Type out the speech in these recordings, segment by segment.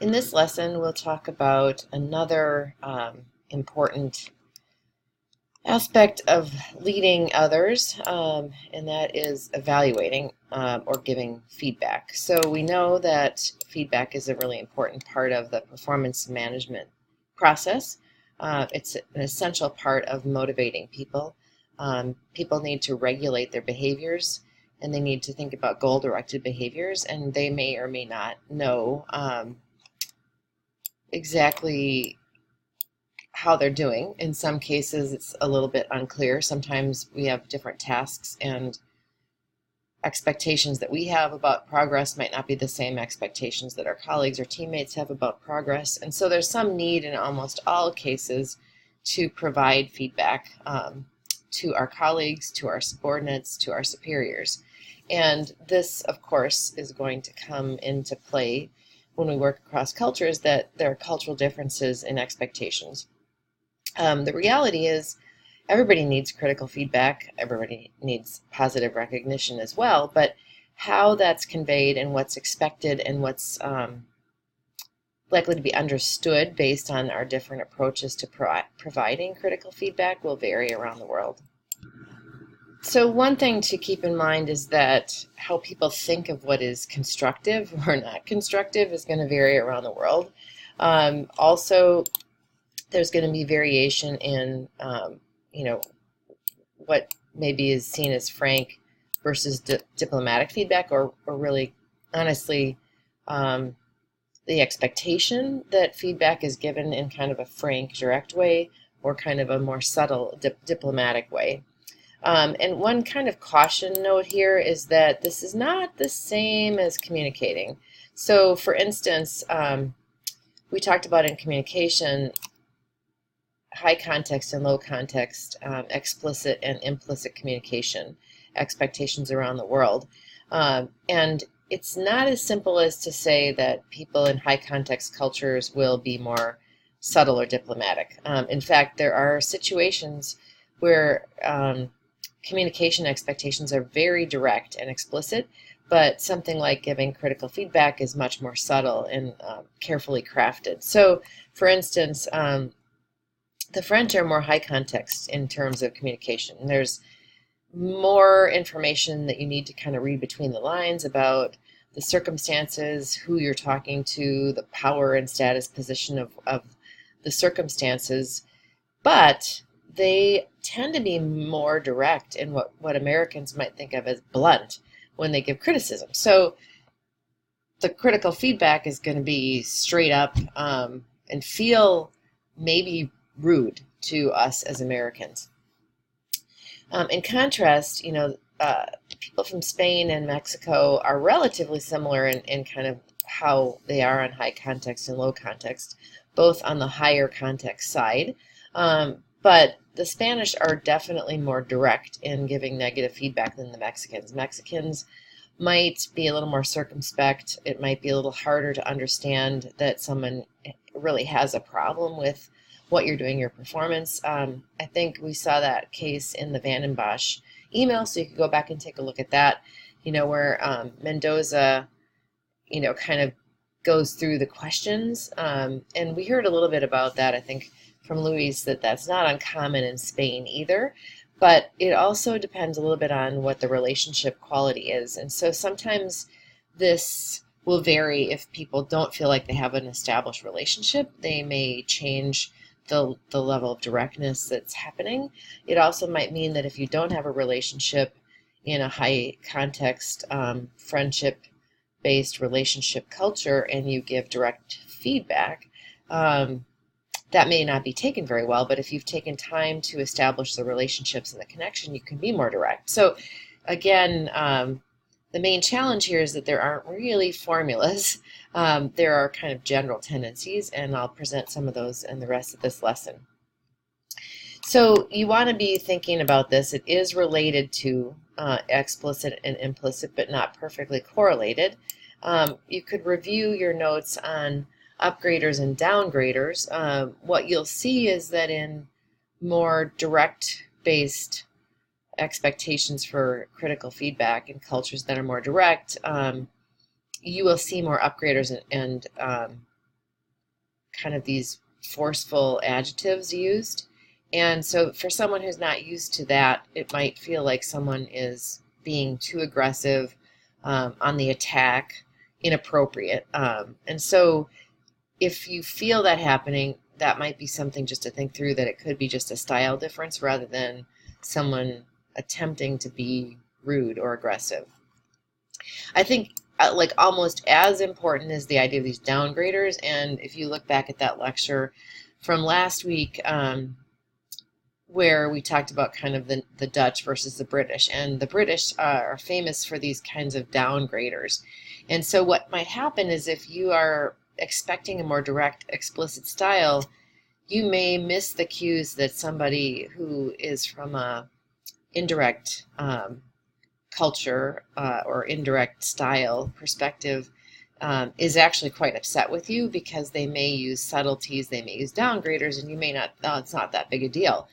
In this lesson, we'll talk about another important aspect of leading others, and that is evaluating or giving feedback. So we know that feedback is a really important part of the performance management process. It's an essential part of motivating people. People need to regulate their behaviors, and they need to think about goal-directed behaviors, and they may or may not know exactly how they're doing. In some cases, it's a little bit unclear. Sometimes we have different tasks, and expectations that we have about progress might not be the same expectations that our colleagues or teammates have about progress. And so there's some need in almost all cases to provide feedback to our colleagues, to our subordinates, to our superiors. And this, of course, is going to come into play when we work across cultures, that there are cultural differences in expectations. The reality is everybody needs critical feedback, everybody needs positive recognition as well, but how that's conveyed and what's expected and what's likely to be understood based on our different approaches to providing critical feedback will vary around the world. So one thing to keep in mind is that how people think of what is constructive or not constructive is going to vary around the world. Also, there's going to be variation in, what maybe is seen as frank versus diplomatic feedback, or really, honestly, the expectation that feedback is given in kind of a frank, direct way, or kind of a more subtle, diplomatic way. And one kind of caution note here is that this is not the same as communicating. So, for instance, we talked about in communication, high context and low context, explicit and implicit communication, expectations around the world. And it's not as simple as to say that people in high context cultures will be more subtle or diplomatic. In fact, there are situations where communication expectations are very direct and explicit, but something like giving critical feedback is much more subtle and carefully crafted. So, for instance, the French are more high context in terms of communication. There's more information that you need to kind of read between the lines about the circumstances, who you're talking to, the power and status position of the circumstances, but they tend to be more direct in what Americans might think of as blunt when they give criticism. So the critical feedback is going to be straight up and feel maybe rude to us as Americans. In contrast, people from Spain and Mexico are relatively similar in kind of how they are on high context and low context, both on the higher context side. But the Spanish are definitely more direct in giving negative feedback than the Mexicans. Mexicans might be a little more circumspect. It might be a little harder to understand that someone really has a problem with what you're doing, your performance. I think we saw that case in the Van den Bosch email, so you could go back and take a look at that, where Mendoza, kind of goes through the questions. And we heard a little bit about that, I think, from Luis, that's not uncommon in Spain either. But it also depends a little bit on what the relationship quality is. And so sometimes this will vary if people don't feel like they have an established relationship. They may change the level of directness that's happening. It also might mean that if you don't have a relationship in a high context, friendship-based relationship culture, and you give direct feedback, that may not be taken very well. But if you've taken time to establish the relationships and the connection, you can be more direct. So again, the main challenge here is that there aren't really formulas. There are kind of general tendencies, and I'll present some of those in the rest of this lesson. So you want to be thinking about this. It is related to explicit and implicit, but not perfectly correlated. You could review your notes on upgraders and downgraders. What you'll see is that in more direct-based expectations for critical feedback in cultures that are more direct, you will see more upgraders and kind of these forceful adjectives used. And so for someone who's not used to that, it might feel like someone is being too aggressive, on the attack, inappropriate. And so if you feel that happening, that might be something just to think through, that it could be just a style difference rather than someone attempting to be rude or aggressive. I think like almost as important is the idea of these downgraders. And if you look back at that lecture from last week, where we talked about kind of the Dutch versus the British, and the British are famous for these kinds of downgraders. And so what might happen is if you are expecting a more direct, explicit style, you may miss the cues that somebody who is from a indirect culture or indirect style perspective is actually quite upset with you, because they may use subtleties, they may use downgraders, and you may not, oh, it's not that big a deal.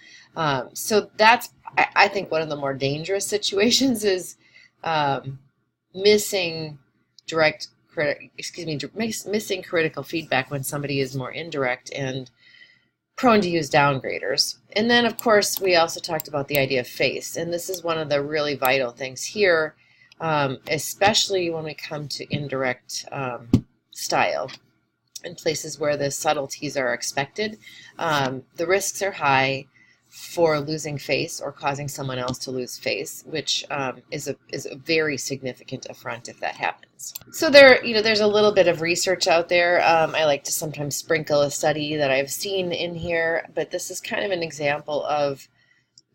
So that's, I think, one of the more dangerous situations is missing missing critical feedback when somebody is more indirect and prone to use downgraders. And then, of course, we also talked about the idea of face, and this is one of the really vital things here, especially when we come to indirect style in places where the subtleties are expected. The risks are high for losing face or causing someone else to lose face, which is a very significant affront if that happens. So there's a little bit of research out there. I like to sometimes sprinkle a study that I've seen in here, but this is kind of an example of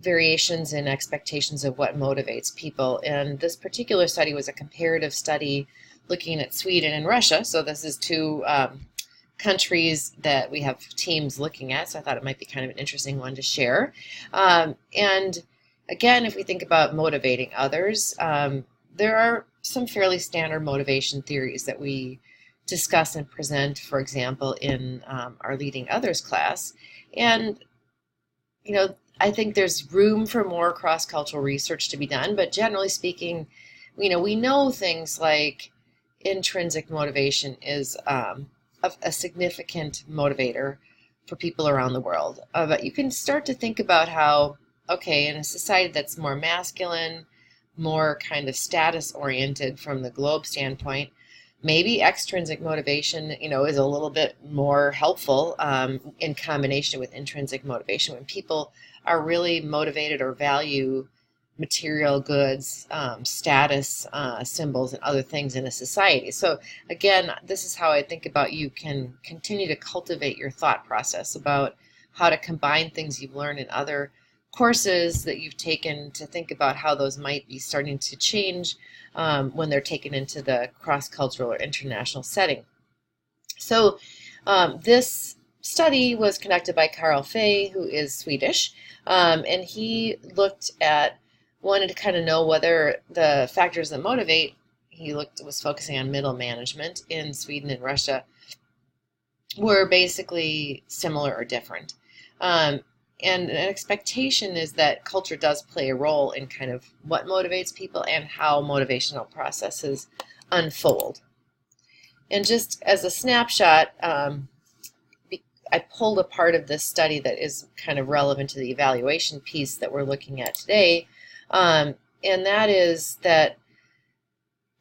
variations in expectations of what motivates people. And this particular study was a comparative study looking at Sweden and Russia. So this is two countries that we have teams looking at, so I thought it might be kind of an interesting one to share. And again, if we think about motivating others, there are some fairly standard motivation theories that we discuss and present, for example, in our Leading Others class. And, I think there's room for more cross-cultural research to be done, but generally speaking, we know things like intrinsic motivation is a significant motivator for people around the world. But you can start to think about how, okay, in a society that's more masculine, more kind of status-oriented from the globe standpoint, maybe extrinsic motivation, is a little bit more helpful in combination with intrinsic motivation when people are really motivated or value material goods, status symbols, and other things in a society. So again, this is how I think about you can continue to cultivate your thought process about how to combine things you've learned in other courses that you've taken to think about how those might be starting to change when they're taken into the cross-cultural or international setting. So this study was conducted by Carl Fay, who is Swedish, and he wanted to kind of know whether the factors that motivate, was focusing on middle management in Sweden and Russia, were basically similar or different. And an expectation is that culture does play a role in kind of what motivates people and how motivational processes unfold. And just as a snapshot, I pulled a part of this study that is kind of relevant to the evaluation piece that we're looking at today. And that is that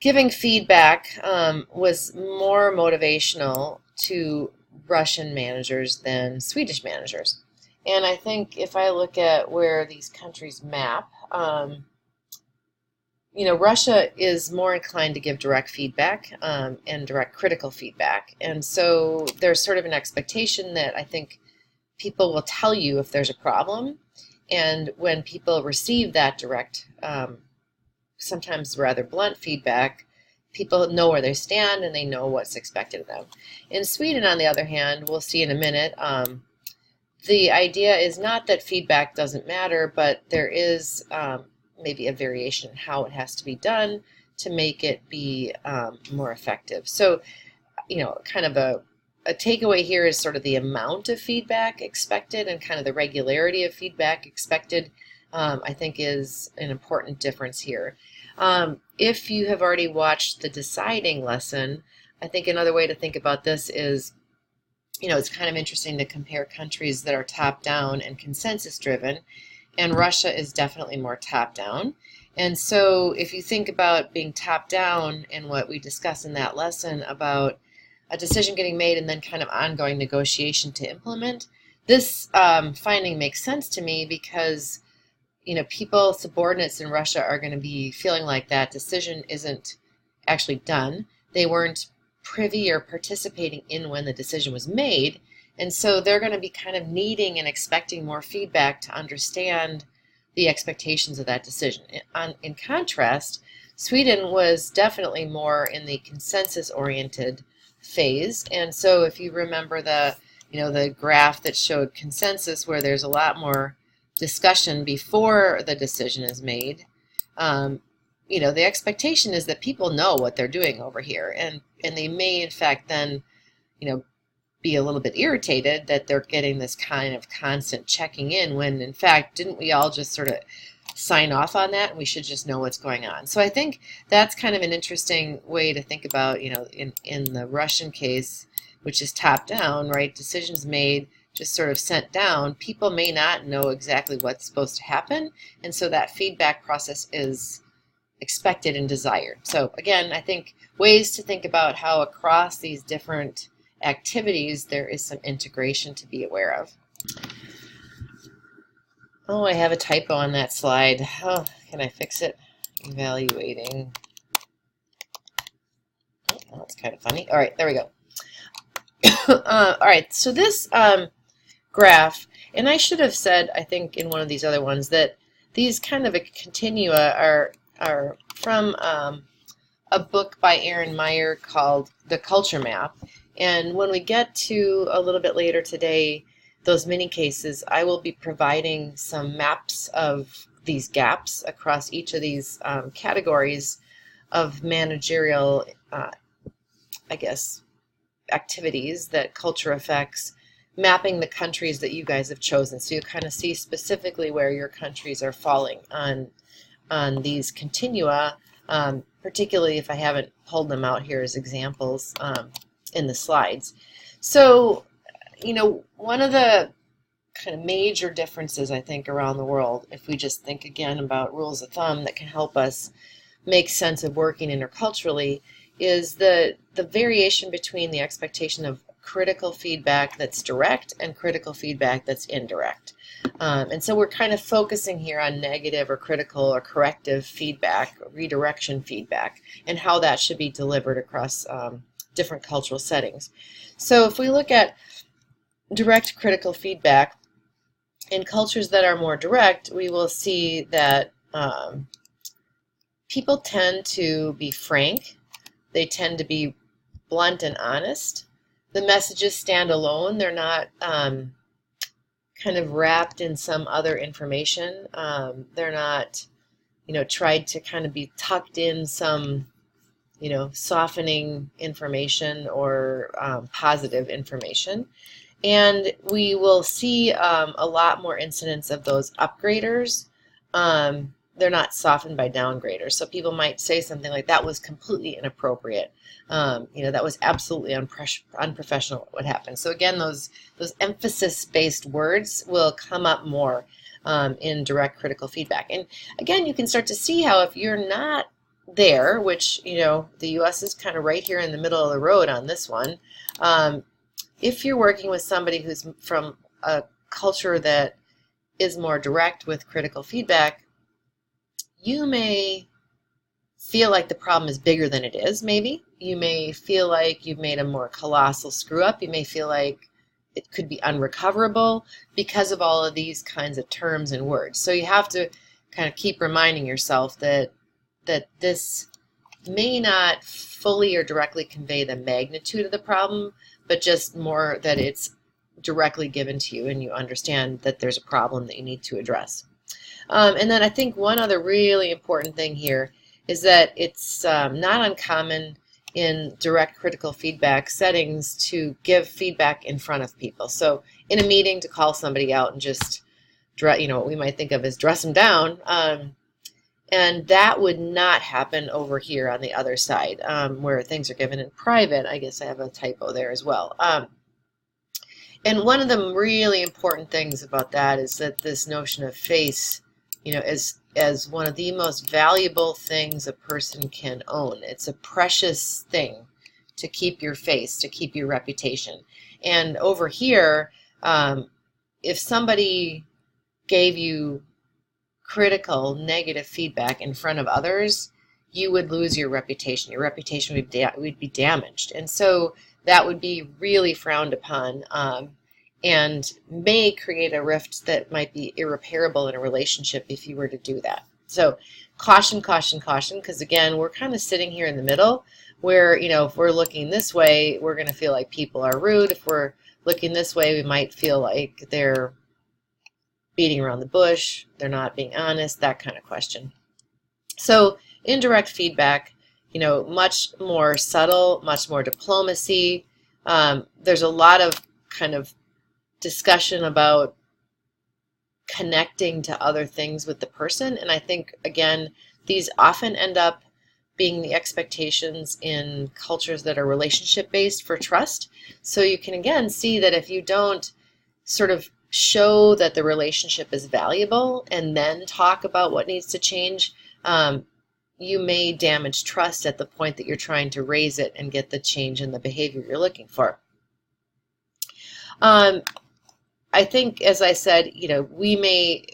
giving feedback was more motivational to Russian managers than Swedish managers. And I think if I look at where these countries map, Russia is more inclined to give direct feedback and direct critical feedback. And so there's sort of an expectation that I think people will tell you if there's a problem. And when people receive that direct, sometimes rather blunt feedback, people know where they stand and they know what's expected of them. In Sweden, on the other hand, we'll see in a minute, the idea is not that feedback doesn't matter, but there is maybe a variation in how it has to be done to make it be more effective. So, kind of a takeaway here is sort of the amount of feedback expected and kind of the regularity of feedback expected, I think is an important difference here. If you have already watched the deciding lesson, I think another way to think about this is it's kind of interesting to compare countries that are top-down and consensus-driven, and Russia is definitely more top-down. And so if you think about being top-down and what we discussed in that lesson about a decision getting made and then kind of ongoing negotiation to implement, this finding makes sense to me because people, subordinates in Russia, are going to be feeling like that decision isn't actually done. They weren't privy or participating in when the decision was made, and so they're going to be kind of needing and expecting more feedback to understand the expectations of that decision. In contrast, Sweden was definitely more in the consensus-oriented phase, and so if you remember the graph that showed consensus, where there's a lot more discussion before the decision is made, the expectation is that people know what they're doing over here, and they may in fact then be a little bit irritated that they're getting this kind of constant checking in, when in fact didn't we all just sort of sign off on that and we should just know what's going on. So I think that's kind of an interesting way to think about, in the Russian case, which is top down, right? Decisions made, just sort of sent down. People may not know exactly what's supposed to happen, and so that feedback process is expected and desired. So again, I think ways to think about how across these different activities there is some integration to be aware of. Oh, I have a typo on that slide. Oh, can I fix it? Evaluating. Oh, that's kind of funny. All right, there we go. All right, so this graph, and I should have said, I think in one of these other ones, that these kind of continua are from a book by Aaron Meyer called The Culture Map. And when we get to a little bit later today, those mini cases, I will be providing some maps of these gaps across each of these categories of managerial, activities that culture affects, mapping the countries that you guys have chosen. So you kind of see specifically where your countries are falling on these continua, particularly if I haven't pulled them out here as examples in the slides. So, one of the kind of major differences, I think, around the world, if we just think again about rules of thumb that can help us make sense of working interculturally, is the variation between the expectation of critical feedback that's direct and critical feedback that's indirect. And so we're kind of focusing here on negative or critical or corrective feedback, redirection feedback, and how that should be delivered across different cultural settings. So if we look at direct critical feedback, in cultures that are more direct, we will see that people tend to be frank. They tend to be blunt and honest. The messages stand alone. They're not kind of wrapped in some other information. They're not, tried to kind of be tucked in some, softening information or positive information. And we will see a lot more incidents of those upgraders. They're not softened by downgraders. So people might say something like, that was completely inappropriate. That was absolutely unprofessional what happened. So again, those emphasis-based words will come up more in direct critical feedback. And again, you can start to see how if you're not there, which, the U.S. is kind of right here in the middle of the road on this one, if you're working with somebody who's from a culture that is more direct with critical feedback, you may feel like the problem is bigger than it is, maybe. You may feel like you've made a more colossal screw up. You may feel like it could be unrecoverable because of all of these kinds of terms and words. So you have to kind of keep reminding yourself that this may not fully or directly convey the magnitude of the problem, but just more that it's directly given to you and you understand that there's a problem that you need to address. And then I think one other really important thing here is that it's not uncommon in direct critical feedback settings to give feedback in front of people. So in a meeting, to call somebody out and just, what we might think of as dress them down. And that would not happen over here on the other side, where things are given in private. I guess I have a typo there as well. And one of the really important things about that is that this notion of face, as one of the most valuable things a person can own. It's a precious thing to keep your face, to keep your reputation. And over here, if somebody gave you critical, negative feedback in front of others, you would lose your reputation. Your reputation would be damaged. And so that would be really frowned upon, and may create a rift that might be irreparable in a relationship if you were to do that. So caution, caution, caution, because again, we're kind of sitting here in the middle where, if we're looking this way, we're going to feel like people are rude. If we're looking this way, we might feel like they're beating around the bush, they're not being honest, that kind of question. So indirect feedback, much more subtle, much more diplomacy. There's a lot of kind of discussion about connecting to other things with the person, and I think, again, these often end up being the expectations in cultures that are relationship-based for trust. So you can, again, see that if you don't sort of show that the relationship is valuable and then talk about what needs to change, you may damage trust at the point that you're trying to raise it and get the change in the behavior you're looking for. I think, as I said, we may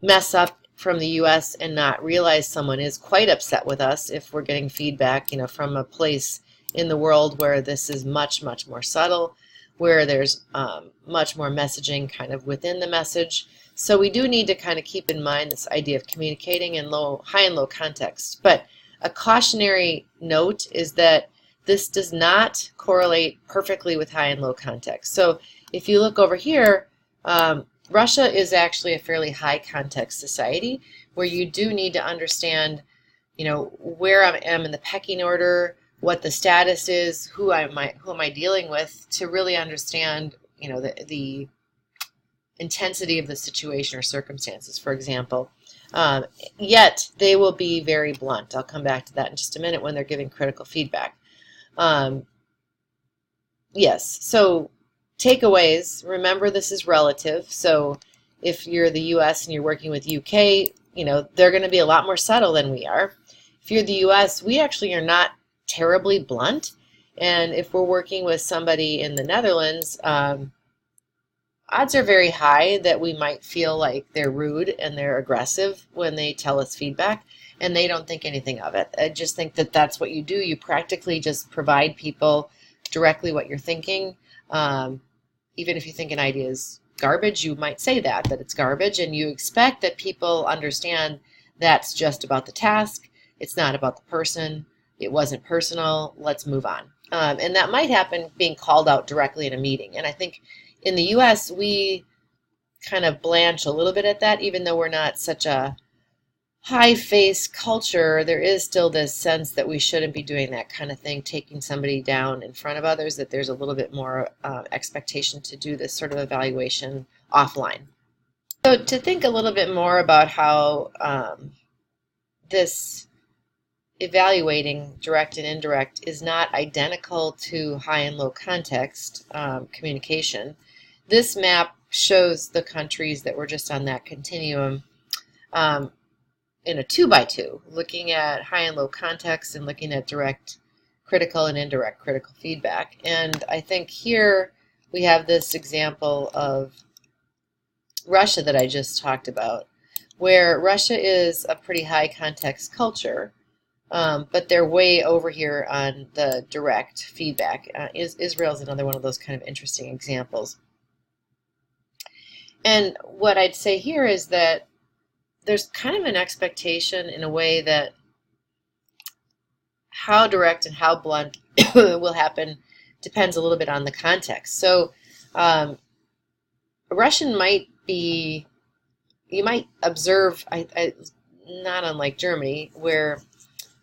mess up from the U.S. and not realize someone is quite upset with us if we're getting feedback, from a place in the world where this is much, much more subtle, where there's much more messaging kind of within the message. So we do need to kind of keep in mind this idea of communicating in high and low context. But a cautionary note is that this does not correlate perfectly with high and low context. So if you look over here, Russia is actually a fairly high context society where you do need to understand, where I am in the pecking order, what the status is, who am I dealing with, to really understand, the intensity of the situation or circumstances, for example. Yet they will be very blunt. I'll come back to that in just a minute when they're giving critical feedback. Yes, so takeaways, remember this is relative. So if you're the US and you're working with UK, they're going to be a lot more subtle than we are. If you're the US, we actually are not terribly blunt. And if we're working with somebody in the Netherlands, odds are very high that we might feel like they're rude and they're aggressive when they tell us feedback, and they don't think anything of it. I just think that that's what you do. You practically just provide people directly what you're thinking. Even if you think an idea is garbage, you might say that it's garbage, and you expect that people understand that's just about the task. It's not about the person. It wasn't personal. Let's move on. And that might happen being called out directly in a meeting. And I think in the US, we kind of blanch a little bit at that, even though we're not such a high-face culture. There is still this sense that we shouldn't be doing that kind of thing, taking somebody down in front of others, that there's a little bit more expectation to do this sort of evaluation offline. So to think a little bit more about how this evaluating direct and indirect is not identical to high and low context communication. This map shows the countries that were just on that continuum in a 2x2, looking at high and low context and looking at direct critical and indirect critical feedback. And I think here we have this example of Russia that I just talked about, where Russia is a pretty high context culture, but they're way over here on the direct feedback. Israel is another one of those kind of interesting examples. And what I'd say here is that there's kind of an expectation in a way that how direct and how blunt will happen depends a little bit on the context. So a Russian might be, you might observe, not unlike Germany, where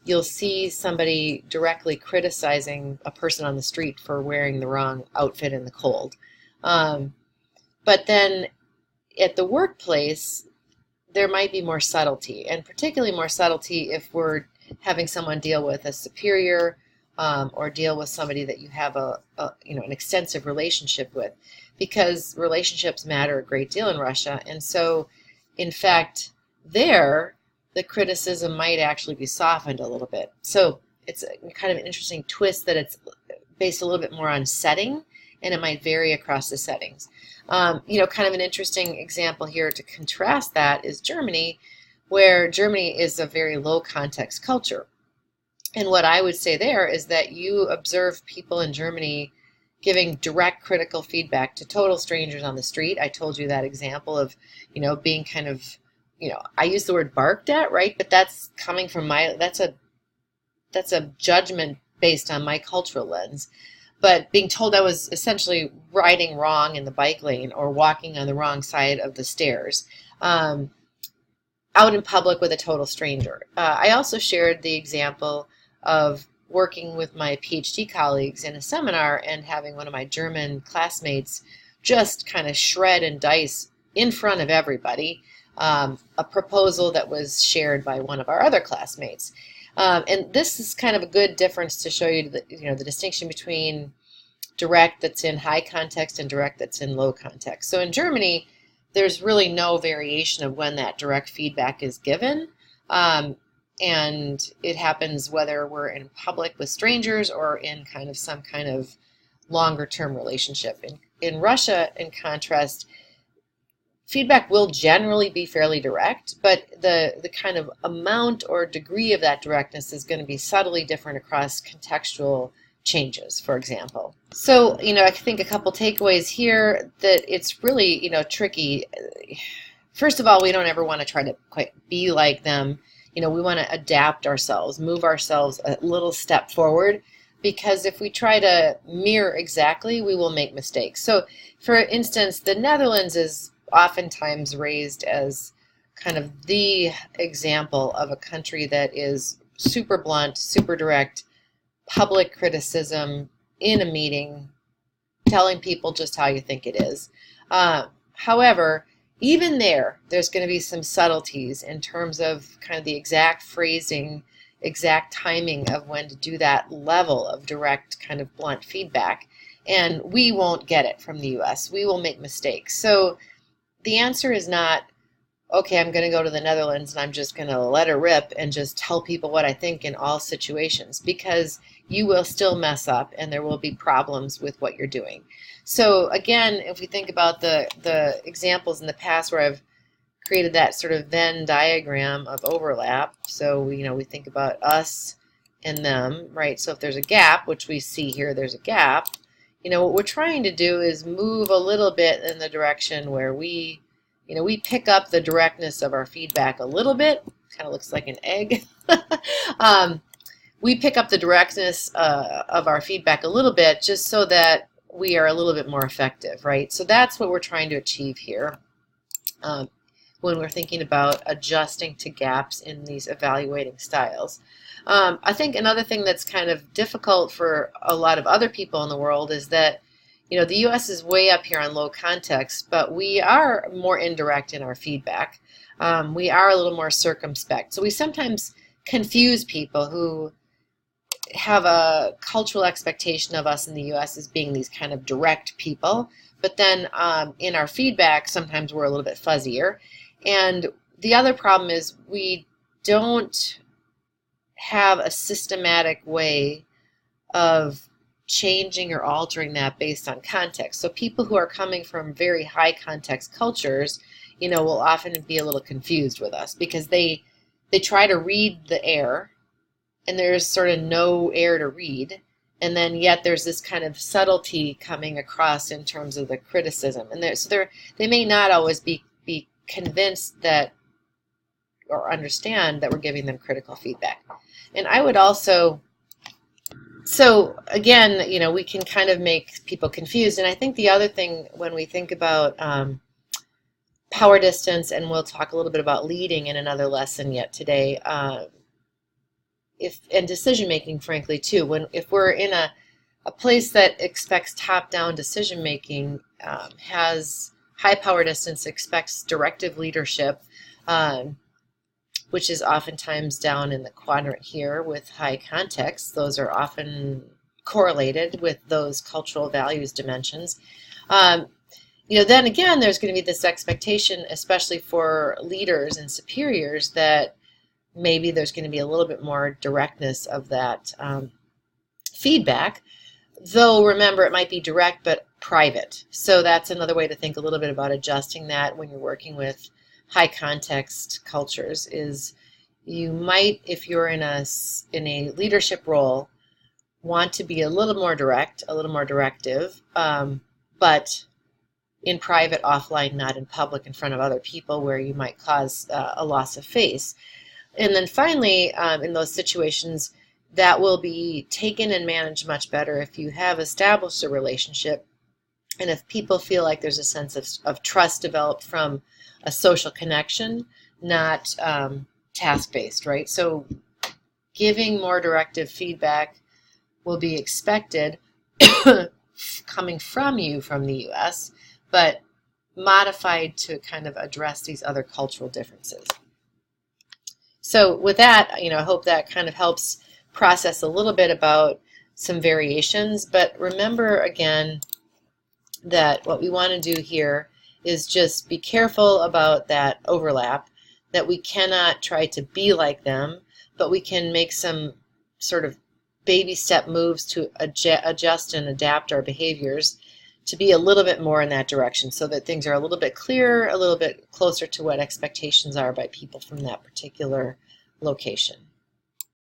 you'll see somebody directly criticizing a person on the street for wearing the wrong outfit in the cold. But then at the workplace, there might be more subtlety, and particularly more subtlety if we're having someone deal with a superior or deal with somebody that you have an extensive relationship with, because relationships matter a great deal in Russia. And so, in fact, there, the criticism might actually be softened a little bit. So it's kind of an interesting twist that it's based a little bit more on setting, and it might vary across the settings. Kind of an interesting example here to contrast that is Germany, where Germany is a very low context culture. And what I would say there is that you observe people in Germany giving direct critical feedback to total strangers on the street. I told you that example of, being kind of, I use the word barked at, right? But that's coming from that's a judgment based on my cultural lens. But being told I was essentially riding wrong in the bike lane or walking on the wrong side of the stairs, out in public with a total stranger. I also shared the example of working with my PhD colleagues in a seminar and having one of my German classmates just kind of shred and dice in front of everybody a proposal that was shared by one of our other classmates. And this is kind of a good difference to show you the distinction between direct that's in high context and direct that's in low context. So in Germany, there's really no variation of when that direct feedback is given. And it happens whether we're in public with strangers or in some kind of longer term relationship. In Russia, in contrast, feedback will generally be fairly direct, but the kind of amount or degree of that directness is going to be subtly different across contextual changes, for example. So, I think a couple takeaways here that it's really, tricky. First of all, we don't ever want to try to quite be like them. We want to adapt ourselves, move ourselves a little step forward, because if we try to mirror exactly, we will make mistakes. So, for instance, the Netherlands is oftentimes raised as kind of the example of a country that is super blunt, super direct, public criticism in a meeting, telling people just how you think it is. However, even there's going to be some subtleties in terms of kind of the exact phrasing, exact timing of when to do that level of direct kind of blunt feedback. And we won't get it from the US. We will make mistakes. So the answer is not, okay, I'm going to go to the Netherlands and I'm just going to let it rip and just tell people what I think in all situations, because you will still mess up and there will be problems with what you're doing. So again, if we think about the examples in the past where I've created that sort of Venn diagram of overlap, so we think about us and them, right? So if there's a gap, which we see here, there's a gap, what we're trying to do is move a little bit in the direction where we pick up the directness of our feedback a little bit. Kind of looks like an egg. We pick up the directness of our feedback a little bit just so that we are a little bit more effective, right? So that's what we're trying to achieve here when we're thinking about adjusting to gaps in these evaluating styles. I think another thing that's kind of difficult for a lot of other people in the world is that the U.S. is way up here on low context, but we are more indirect in our feedback. We are a little more circumspect. So we sometimes confuse people who have a cultural expectation of us in the U.S. as being these kind of direct people, but then in our feedback, sometimes we're a little bit fuzzier. And the other problem is we don't have a systematic way of changing or altering that based on context. So people who are coming from very high context cultures, will often be a little confused with us because they try to read the air and there's sort of no air to read. And then yet there's this kind of subtlety coming across in terms of the criticism. And they may not always be convinced that or understand that we're giving them critical feedback. And I would also, so again, we can kind of make people confused. And I think the other thing when we think about power distance, and we'll talk a little bit about leading in another lesson yet today, and decision making, frankly, too. If we're in a place that expects top-down decision making, has high power distance, expects directive leadership, which is oftentimes down in the quadrant here with high context. Those are often correlated with those cultural values dimensions. Then again, there's going to be this expectation, especially for leaders and superiors, that maybe there's going to be a little bit more directness of that feedback. Though, remember, it might be direct but private. So that's another way to think a little bit about adjusting that when you're working with high context cultures, is you might, if you're in a leadership role, want to be a little more direct, a little more directive, but in private, offline, not in public, in front of other people, where you might cause a loss of face. And then finally, in those situations, that will be taken and managed much better if you have established a relationship, and if people feel like there's a sense of trust developed from a social connection, not task-based, right? So giving more directive feedback will be expected coming from you from the U.S., but modified to kind of address these other cultural differences. So with that, I hope that kind of helps process a little bit about some variations. But remember, again, that what we want to do here is just be careful about that overlap, that we cannot try to be like them, but we can make some sort of baby step moves to adjust and adapt our behaviors to be a little bit more in that direction, so that things are a little bit clearer, a little bit closer to what expectations are by people from that particular location.